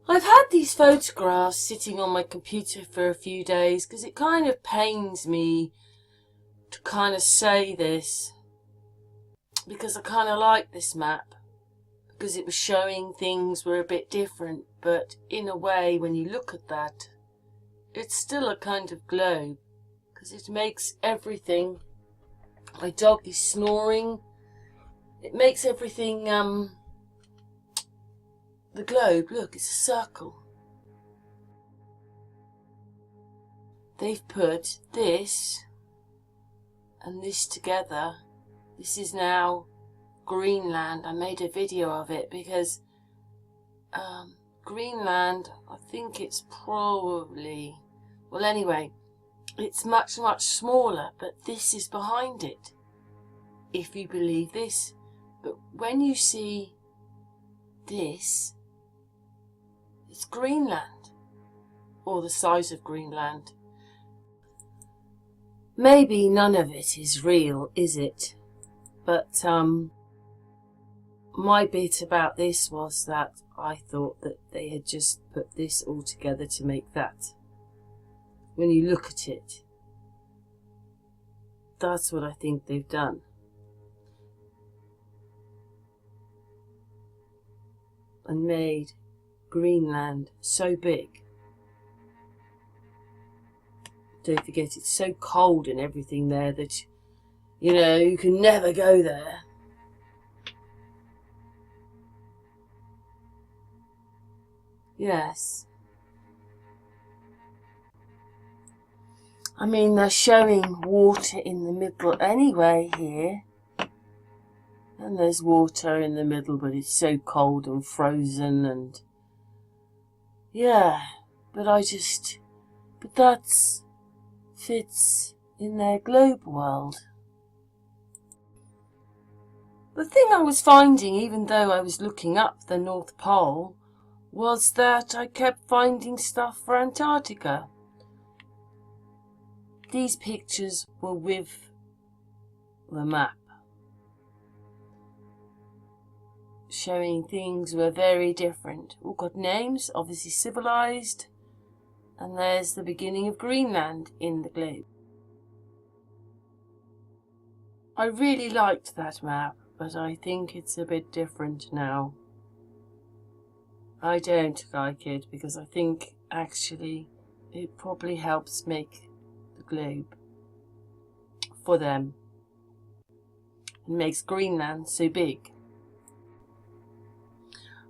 I've had these photographs sitting on my computer for a few days because it kind of pains me to kind of say this, because I kind of like this map because it was showing things were a bit different, but in a way when you look at that it's still a kind of globe because it makes everything, my dog is snoring, it makes everything the globe, look, it's a circle. They've put this and this together. This is now Greenland. I made a video of it because Greenland, I think it's probably, well anyway, it's much, much smaller, but this is behind it, if you believe this. But when you see this, it's Greenland, or the size of Greenland. Maybe none of it is real, is it? But my bit about this was that I thought that they had just put this all together to make that. When you look at it, that's what I think they've done. And made Greenland so big. Don't forget, it's so cold and everything there that, you know, you can never go there. Yes. I mean, they're showing water in the middle anyway here. And there's water in the middle, but it's so cold and frozen and... yeah, but that's fits in their globe world. The thing I was finding, even though I was looking up the North Pole, was that I kept finding stuff for Antarctica. These pictures were with the map, showing things were very different. All got names, obviously civilized, and there's the beginning of Greenland in the globe. I really liked that map, but I think it's a bit different now. I don't like it because I think actually it probably helps make the globe for them. It makes Greenland so big.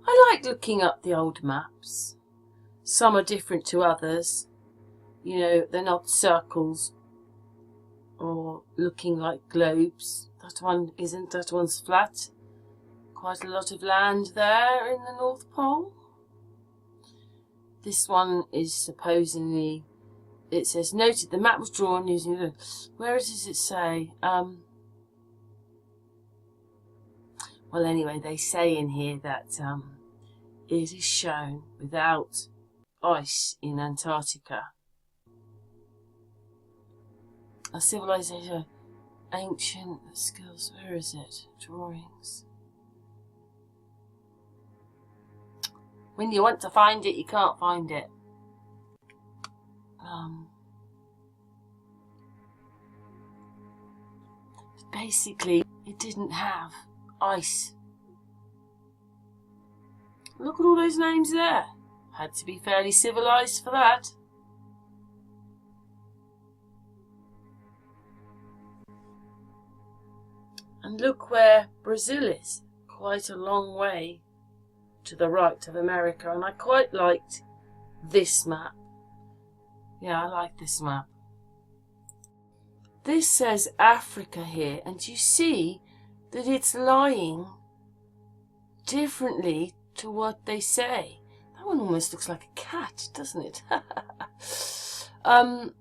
I like looking up the old maps. Some are different to others. You know, they're not circles or looking like globes. That one isn't, that one's flat. Quite a lot of land there in the North Pole. This one is supposedly, it says, noted the map was drawn using, where does it say? Well anyway, they say in here that it is shown without ice in Antarctica. A civilization, ancient skills, where is it? Drawings. When you want to find it, you can't find it. Basically, it didn't have ice. Look at all those names there. Had to be fairly civilized for that. And look where Brazil is. Quite a long way to the right of America. And I quite liked this map. Yeah, I like this map. This says Africa here. And you see that it's lying differently to what they say. That one almost looks like a cat, doesn't it? And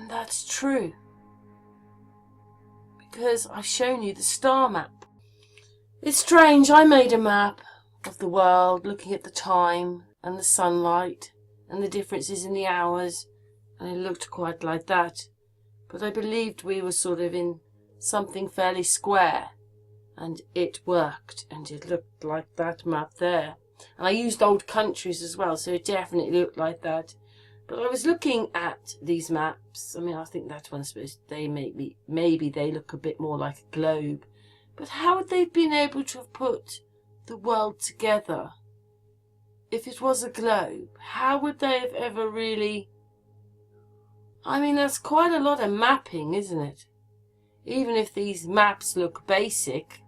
that's true, because I've shown you the star map. It's strange, I made a map of the world looking at the time and the sunlight and the differences in the hours, and it looked quite like that, but I believed we were sort of in something fairly square. And it worked, and it looked like that map there. And I used old countries as well, so it definitely looked like that. But I was looking at these maps. I mean, I think that one's supposed to, maybe they look a bit more like a globe. But how would they have been able to have put the world together if it was a globe? How would they have ever really... I mean, that's quite a lot of mapping, isn't it? Even if these maps look basic,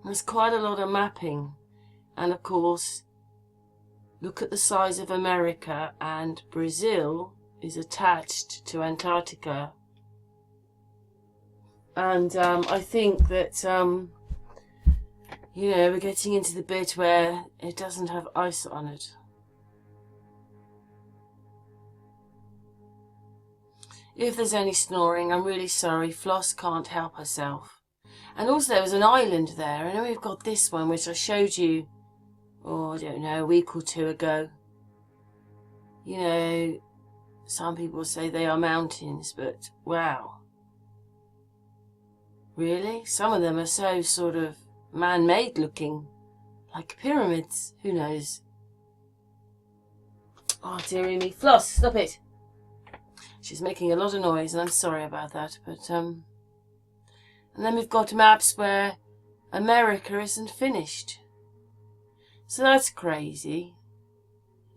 there's quite a lot of mapping. And of course, look at the size of America, and Brazil is attached to Antarctica. And I think that, you know, we're getting into the bit where it doesn't have ice on it. If there's any snoring, I'm really sorry. Floss can't help herself. And also there was an island there, and then we've got this one which I showed you, oh, I don't know, a week or two ago. You know, some people say they are mountains, but wow. Really? Some of them are so sort of man-made looking, like pyramids. Who knows? Oh, dearie me. Floss, stop it. She's making a lot of noise, and I'm sorry about that, but, and then we've got maps where America isn't finished. So that's crazy.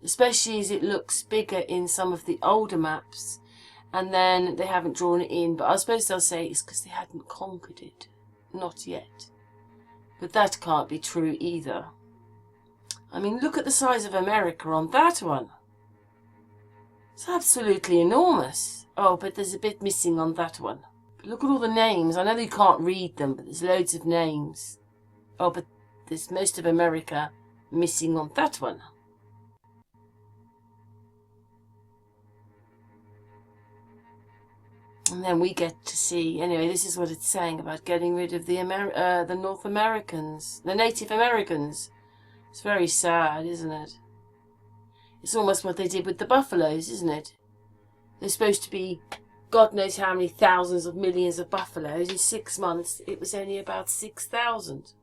Especially as it looks bigger in some of the older maps, and then they haven't drawn it in. But I suppose they'll say it's because they hadn't conquered it. Not yet. But that can't be true either. I mean, look at the size of America on that one. It's absolutely enormous. Oh, but there's a bit missing on that one. But look at all the names. I know you can't read them, but there's loads of names. Oh, but there's most of America missing on that one. And then we get to see, anyway, this is what it's saying about getting rid of the North Americans, the Native Americans. It's very sad, isn't it? It's almost what they did with the buffaloes, isn't it? They're supposed to be God knows how many thousands of millions of buffaloes. In 6 months, it was only about 6,000.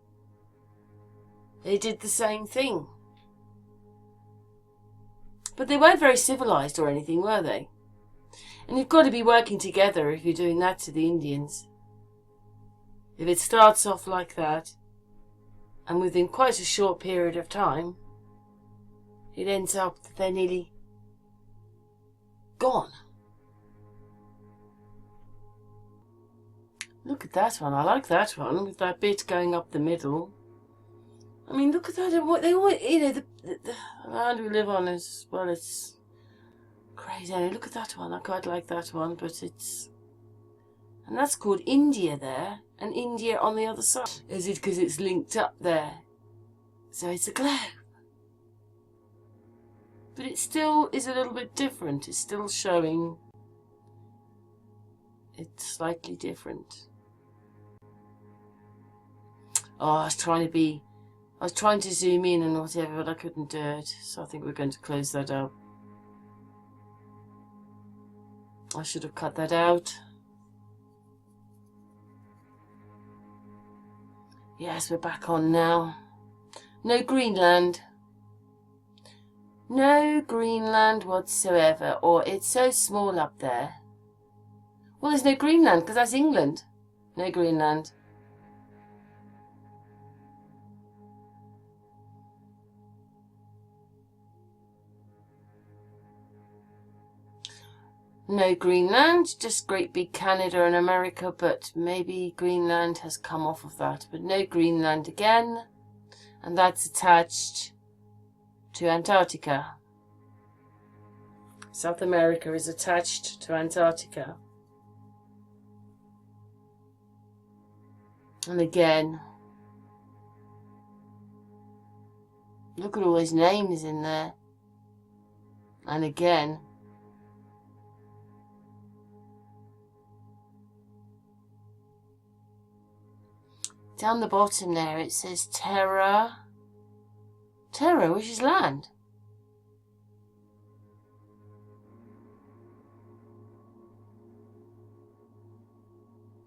They did the same thing. But they weren't very civilized or anything, were they? And you've got to be working together if you're doing that to the Indians. If it starts off like that, and within quite a short period of time, it ends up that they're nearly gone. Look at that one. I like that one, with that bit going up the middle. I mean, look at that. They all, you know, the land we live on is, well, it's crazy. Look at that one. I quite like that one, but it's... And that's called India there, and India on the other side. Is it because it's linked up there? So it's a globe. But it still is a little bit different. It's still showing it's slightly different. Oh, I was trying to zoom in and whatever, but I couldn't do it. So I think we're going to close that up. I should have cut that out. Yes, we're back on now. No Greenland. No Greenland whatsoever, or it's so small up there. Well, there's no Greenland, because that's England. No Greenland. No Greenland, just Great Big Canada and America, but maybe Greenland has come off of that. But no Greenland again, and that's attached to Antarctica. South America is attached to Antarctica. And again, look at all those names in there. And again, down the bottom there it says Terra. Terra, which is land.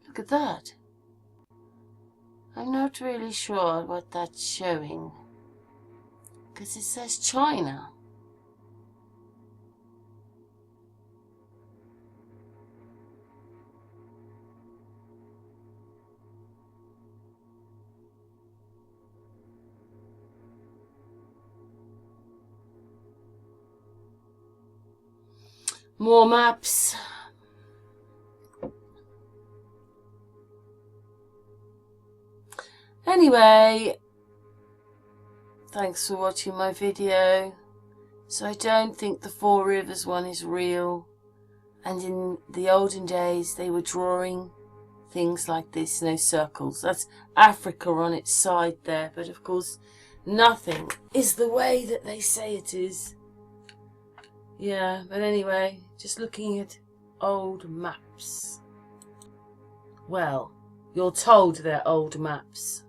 Look at that. I'm not really sure what that's showing. because it says China. More maps. Anyway, thanks for watching my video. So I don't think the Four Rivers one is real. And in the olden days they were drawing things like this, no circles. That's Africa on its side there, but of course nothing is the way that they say it is. Yeah, but anyway, just looking at old maps. Well, you're told they're old maps.